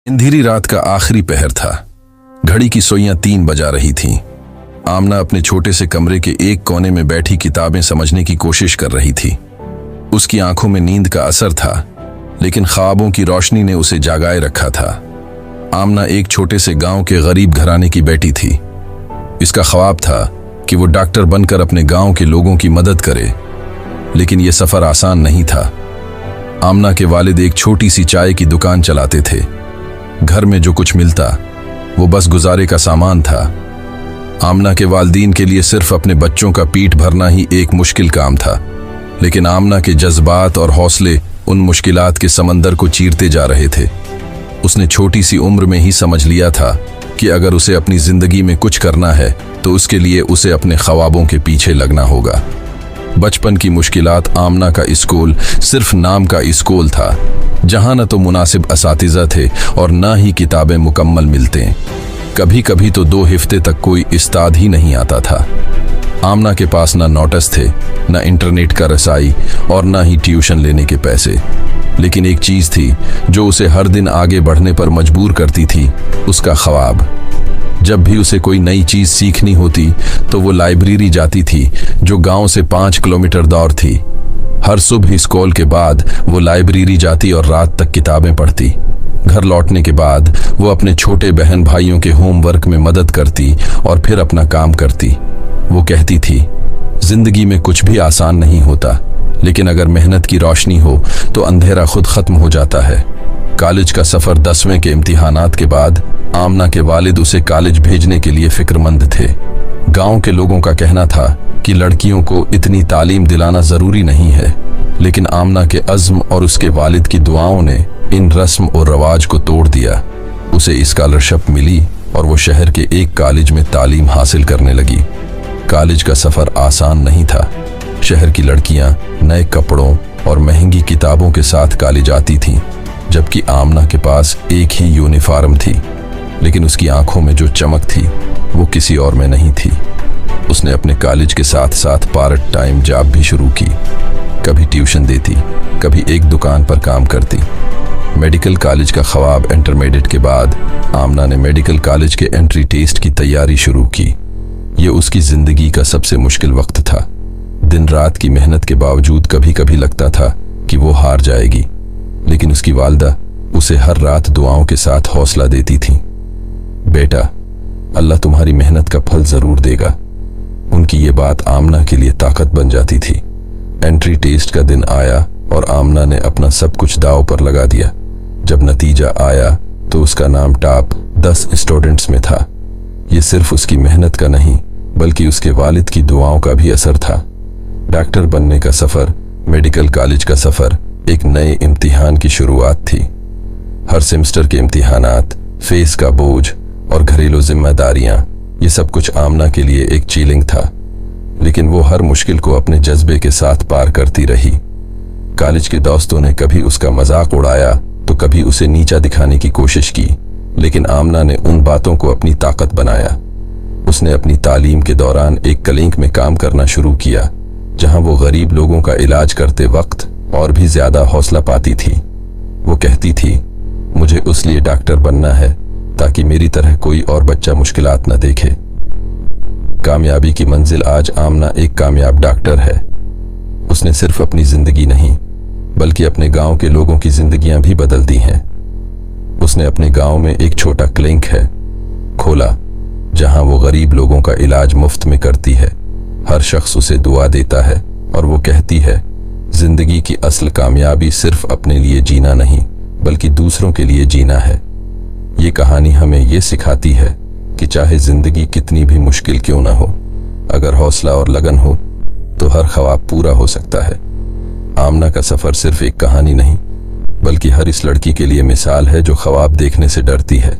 अंधेरी रात का आखिरी पहर था। घड़ी की सुइयां 3 बजा रही थीं। आमना अपने छोटे से कमरे के एक कोने में बैठी किताबें समझने की कोशिश कर रही थी। उसकी आंखों में नींद का असर था, लेकिन ख्वाबों की रोशनी ने उसे जागाए रखा था। आमना एक छोटे से गांव के गरीब घराने की बेटी थी। इसका ख्वाब था कि वो डॉक्टर बनकर अपने गांव के लोगों की मदद करे, लेकिन यह सफर आसान नहीं था। आमना के वालिद एक छोटी सी चाय की दुकान चलाते थे। घर में जो कुछ मिलता वो बस गुजारे का सामान था। आमना के वालिदीन के लिए सिर्फ अपने बच्चों का पेट भरना ही एक मुश्किल काम था, लेकिन आमना के जज्बात और हौसले उन मुश्किलात के समंदर को चीरते जा रहे थे। उसने छोटी सी उम्र में ही समझ लिया था कि अगर उसे अपनी जिंदगी में कुछ करना है तो उसके लिए उसे अपने ख्वाबों के पीछे लगना होगा। बचपन की मुश्किलात आमना का स्कूल सिर्फ नाम का स्कूल था, जहां न तो मुनासिब असातिज़ा थे और न ही किताबें मुकम्मल मिलते। कभी कभी तो 2 हफ्ते तक कोई उस्ताद ही नहीं आता था। आमना के पास न नोटिस थे, न इंटरनेट का रसाई और न ही ट्यूशन लेने के पैसे, लेकिन एक चीज थी जो उसे हर दिन आगे बढ़ने पर मजबूर करती थी, उसका ख्वाब। जब भी उसे कोई नई चीज सीखनी होती तो वो लाइब्रेरी जाती थी, जो गांव से 5 किलोमीटर दूर थी। हर सुबह स्कूल के बाद वो लाइब्रेरी जाती और रात तक किताबें पढ़ती। घर लौटने के बाद वो अपने छोटे बहन भाइयों के होमवर्क में मदद करती और फिर अपना काम करती। वो कहती थी, जिंदगी में कुछ भी आसान नहीं होता, लेकिन अगर मेहनत की रोशनी हो तो अंधेरा खुद खत्म हो जाता है। कॉलेज का सफर 10वें के इम्तिहानात के बाद आमना के वालिद उसे कॉलेज भेजने के लिए फिक्रमंद थे। गांव के लोगों का कहना था कि लड़कियों को इतनी तालीम दिलाना जरूरी नहीं है, लेकिन आमना के अज़्म और उसके वालिद की दुआओं ने इन रस्म और रवाज को तोड़ दिया। उसे स्कॉलरशिप मिली और वो शहर के एक कॉलेज में तालीम हासिल करने लगी। कॉलेज का सफर आसान नहीं था। शहर की लड़कियां नए कपड़ों और महंगी किताबों के साथ कॉलेज आती थीं, जबकि आमना के पास एक ही यूनिफॉर्म थी, लेकिन उसकी आंखों में जो चमक थी वो किसी और में नहीं थी। उसने अपने कॉलेज के साथ साथ पार्ट टाइम जॉब भी शुरू की। कभी ट्यूशन देती, कभी एक दुकान पर काम करती। मेडिकल कॉलेज का ख्वाब इंटरमीडिएट के बाद आमना ने मेडिकल कॉलेज के एंट्री टेस्ट की तैयारी शुरू की। ये उसकी जिंदगी का सबसे मुश्किल वक्त था। दिन रात की मेहनत के बावजूद कभी कभी लगता था कि वो हार जाएगी, लेकिन उसकी वालिदा उसे हर रात दुआओं के साथ हौसला देती थी। बेटा, अल्लाह तुम्हारी मेहनत का फल जरूर देगा। उनकी ये बात आमना के लिए ताकत बन जाती थी। एंट्री टेस्ट का दिन आया और आमना ने अपना सब कुछ दांव पर लगा दिया। जब नतीजा आया तो उसका नाम टॉप 10 स्टूडेंट्स में था। ये सिर्फ उसकी मेहनत का नहीं, बल्कि उसके वालिद की दुआओं का भी असर था। डॉक्टर बनने का सफर, मेडिकल कॉलेज का सफर एक नए इम्तिहान की शुरुआत थी। हर सेमेस्टर के इम्तिहानात, फीस का बोझ और घरेलू जिम्मेदारियां, ये सब कुछ आमना के लिए एक चैलेंज था, लेकिन वो हर मुश्किल को अपने जज्बे के साथ पार करती रही। कॉलेज के दोस्तों ने कभी उसका मजाक उड़ाया तो कभी उसे नीचा दिखाने की कोशिश की, लेकिन आमना ने उन बातों को अपनी ताकत बनाया। उसने अपनी तालीम के दौरान एक क्लिनिक में काम करना शुरू किया, जहां वो गरीब लोगों का इलाज करते वक्त और भी ज्यादा हौसला पाती थी। वो कहती थी, मुझे उसलिए डॉक्टर बनना है ताकि मेरी तरह कोई और बच्चा मुश्किलात न देखे। कामयाबी की मंजिल आज आमना एक कामयाब डॉक्टर है। उसने सिर्फ अपनी जिंदगी नहीं, बल्कि अपने गांव के लोगों की जिंदगियां भी बदल दी हैं। उसने अपने गांव में एक छोटा क्लिनिक है खोला, जहां वो गरीब लोगों का इलाज मुफ्त में करती है। हर शख्स उसे दुआ देता है और वो कहती है, जिंदगी की असल कामयाबी सिर्फ अपने लिए जीना नहीं, बल्कि दूसरों के लिए जीना है। ये कहानी हमें ये सिखाती है कि चाहे जिंदगी कितनी भी मुश्किल क्यों ना हो, अगर हौसला और लगन हो तो हर ख्वाब पूरा हो सकता है। आमना का सफर सिर्फ एक कहानी नहीं, बल्कि हर इस लड़की के लिए मिसाल है जो ख्वाब देखने से डरती है,